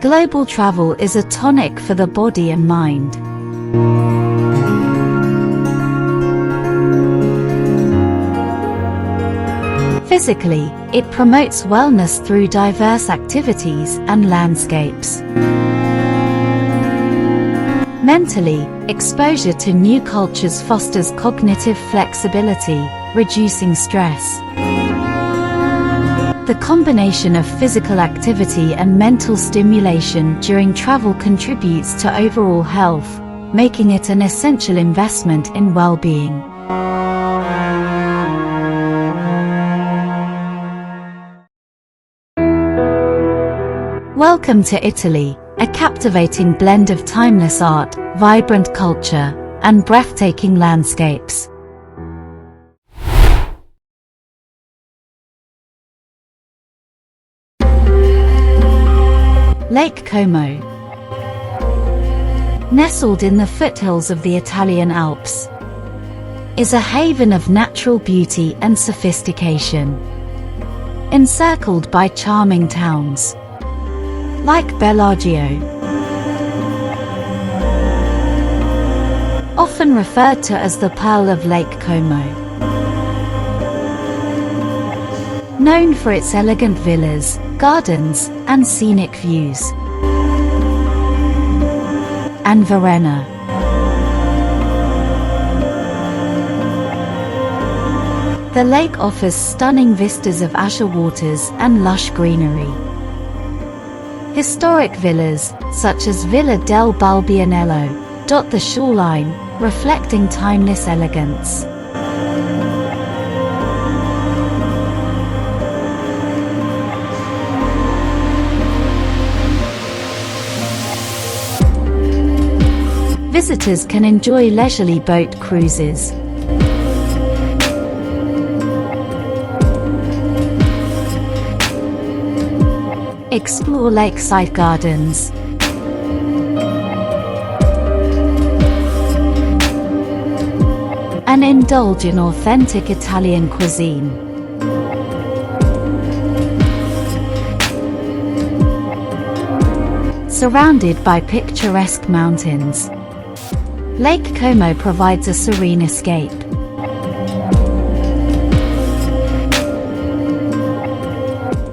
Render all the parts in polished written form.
Global travel is a tonic for the body and mind. Physically, it promotes wellness through diverse activities and landscapes. Mentally, exposure to new cultures fosters cognitive flexibility, reducing stress. The combination of physical activity and mental stimulation during travel contributes to overall health, making it an essential investment in well-being. Welcome to Italy, a captivating blend of timeless art, vibrant culture, and breathtaking landscapes. Lake Como. Nestled in the foothills of the Italian Alps, is a haven of natural beauty and sophistication. Encircled by charming towns like Bellagio, often referred to as the Pearl of Lake Como, known for its elegant villas, gardens, and scenic views. And Verona. The lake offers stunning vistas of azure waters and lush greenery. Historic villas, such as Villa del Balbianello, dot the shoreline, reflecting timeless elegance. Visitors can enjoy leisurely boat cruises, explore lakeside gardens, and indulge in authentic Italian cuisine. Surrounded by picturesque mountains, Lake Como provides a serene escape.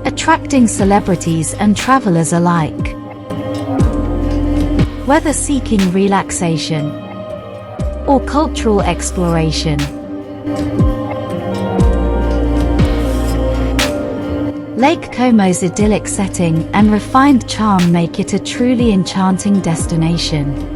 Attracting celebrities and travelers alike. Whether seeking relaxation or cultural exploration, Lake Como's idyllic setting and refined charm make it a truly enchanting destination.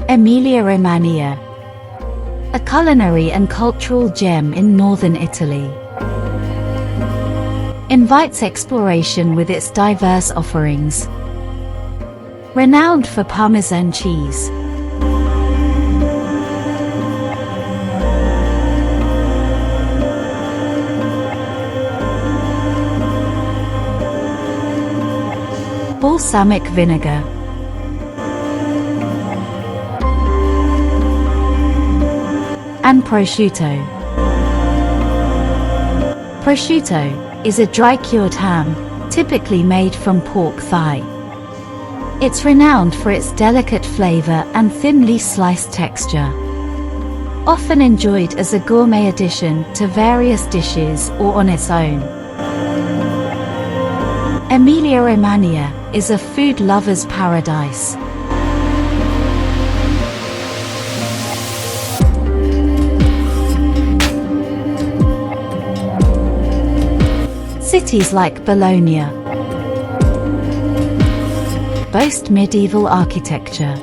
Emilia-Romagna, a culinary and cultural gem in northern Italy, invites exploration with its diverse offerings. Renowned for Parmesan cheese, balsamic vinegar. And prosciutto. Prosciutto is a dry-cured ham, typically made from pork thigh. It's renowned for its delicate flavor and thinly sliced texture. Often enjoyed as a gourmet addition to various dishes or on its own. Emilia-Romagna is a food lover's paradise. Cities like Bologna boast medieval architecture.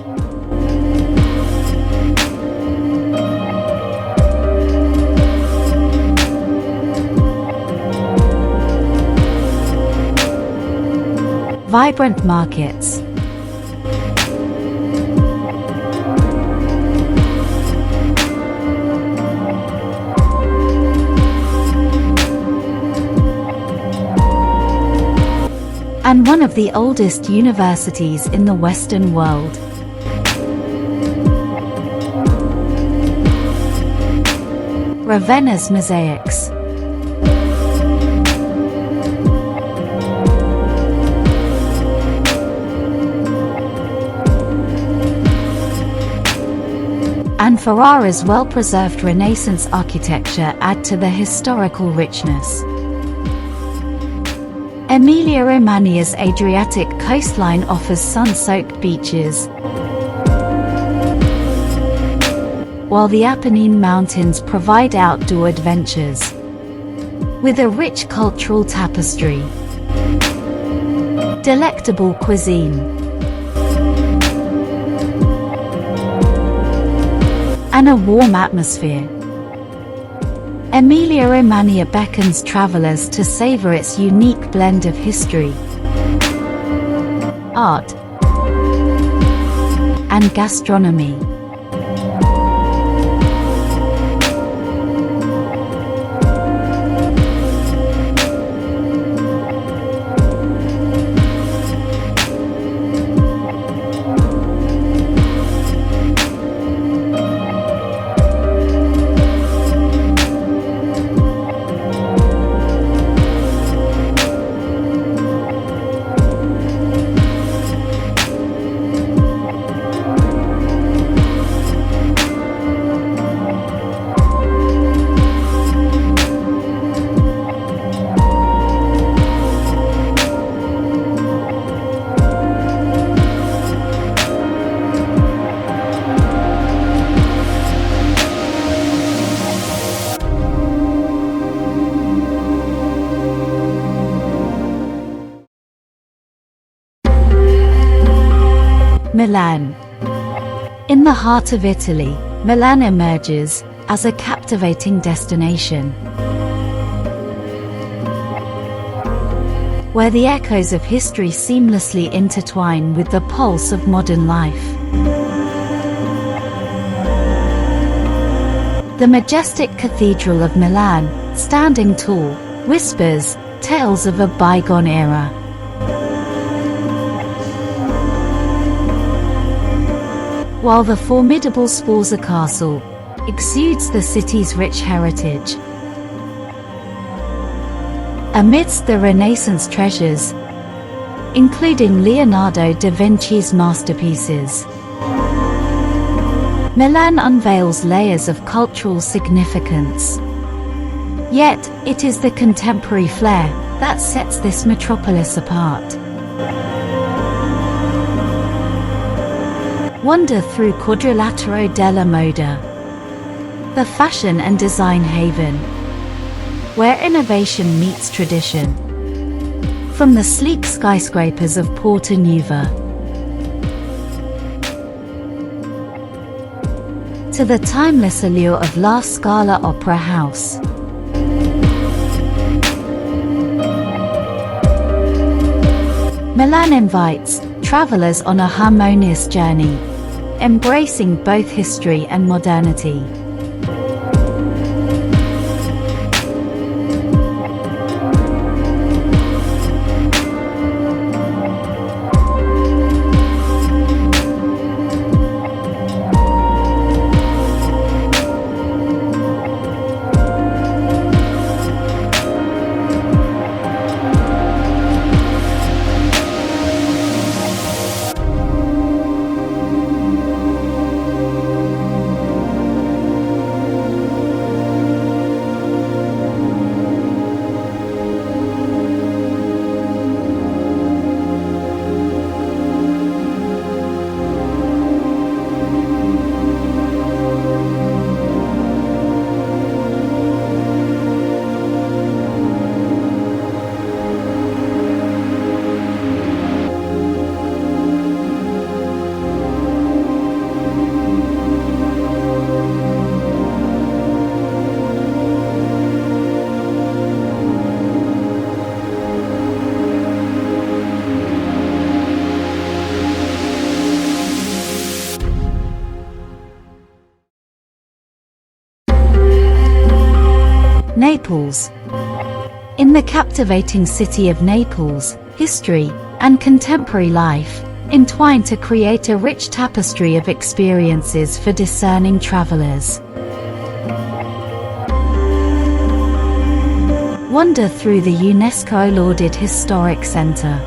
Vibrant markets. And one of the oldest universities in the Western world. Ravenna's mosaics. And Ferrara's well-preserved Renaissance architecture add to the historical richness. Emilia-Romagna's Adriatic coastline offers sun-soaked beaches, while the Apennine Mountains provide outdoor adventures, with a rich cultural tapestry, delectable cuisine, and a warm atmosphere. Emilia-Romagna beckons travelers to savor its unique blend of history, art, and gastronomy. Milan. In the heart of Italy, Milan emerges as a captivating destination, where the echoes of history seamlessly intertwine with the pulse of modern life. The majestic Cathedral of Milan, standing tall, whispers tales of a bygone era. While the formidable Sforza Castle exudes the city's rich heritage. Amidst the Renaissance treasures, including Leonardo da Vinci's masterpieces, Milan unveils layers of cultural significance. Yet, it is the contemporary flair that sets this metropolis apart. Wander through Quadrilatero della Moda, the fashion and design haven, where innovation meets tradition. From the sleek skyscrapers of Porta Nuova to the timeless allure of La Scala Opera House. Milan invites travelers on a harmonious journey, embracing both history and modernity. Naples. In the captivating city of Naples, history and contemporary life entwine to create a rich tapestry of experiences for discerning travelers. Wander through the UNESCO-lauded historic center,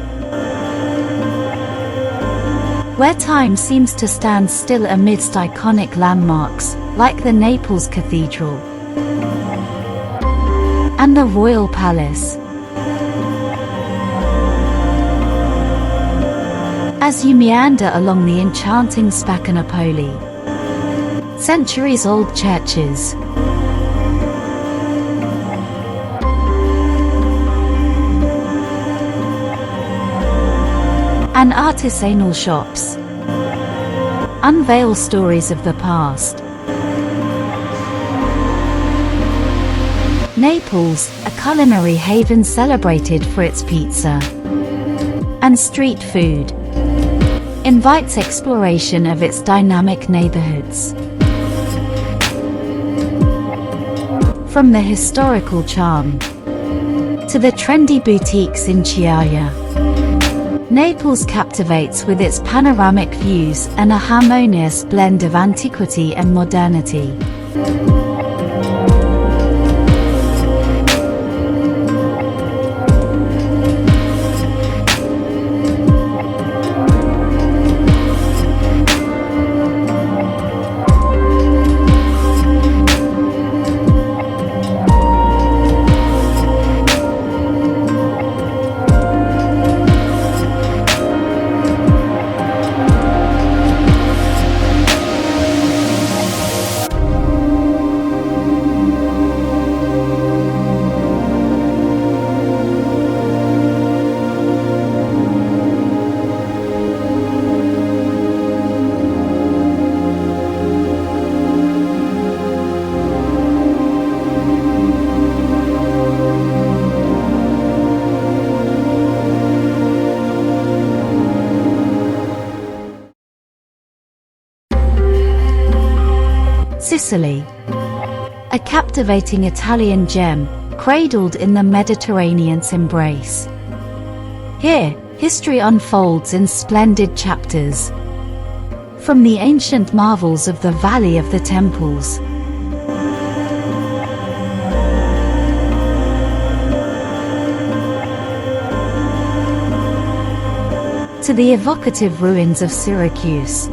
where time seems to stand still amidst iconic landmarks like the Naples Cathedral and the Royal Palace. As you meander along the enchanting Spaccanapoli, centuries-old churches and artisanal shops unveil stories of the past. Naples, a culinary haven celebrated for its pizza and street food, invites exploration of its dynamic neighborhoods. From the historical charm to the trendy boutiques in Chiaia, Naples captivates with its panoramic views and a harmonious blend of antiquity and modernity. Sicily, a captivating Italian gem cradled in the Mediterranean's embrace. Here, history unfolds in splendid chapters, from the ancient marvels of the Valley of the Temples to the evocative ruins of Syracuse.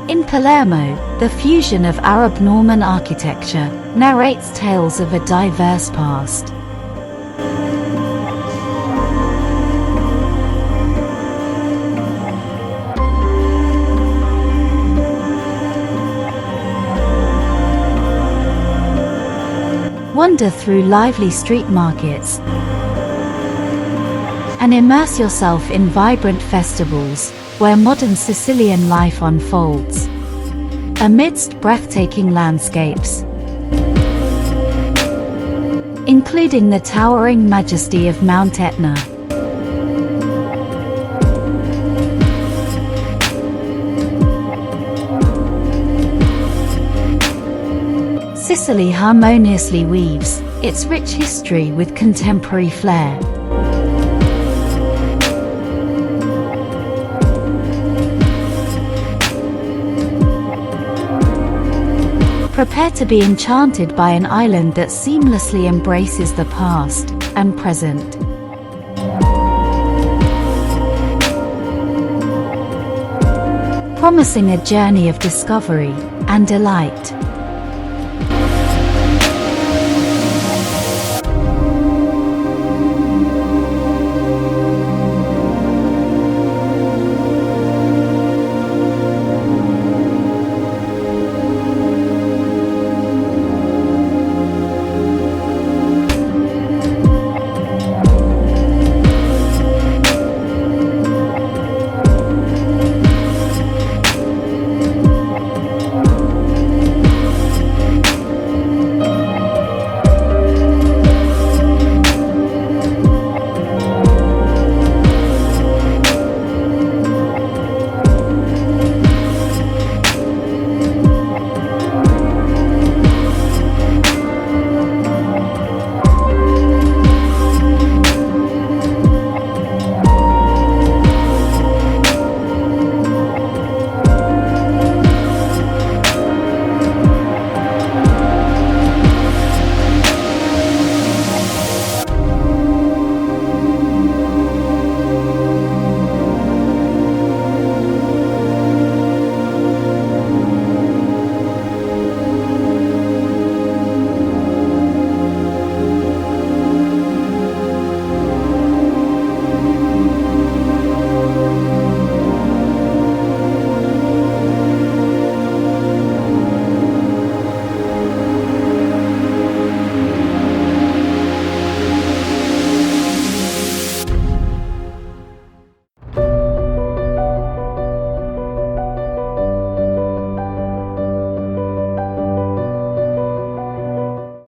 In Palermo, the fusion of Arab-Norman architecture narrates tales of a diverse past. Wander through lively street markets and immerse yourself in vibrant festivals where modern Sicilian life unfolds amidst breathtaking landscapes, including the towering majesty of Mount Etna. Sicily harmoniously weaves its rich history with contemporary flair. Prepare to be enchanted by an island that seamlessly embraces the past and present. Promising a journey of discovery and delight.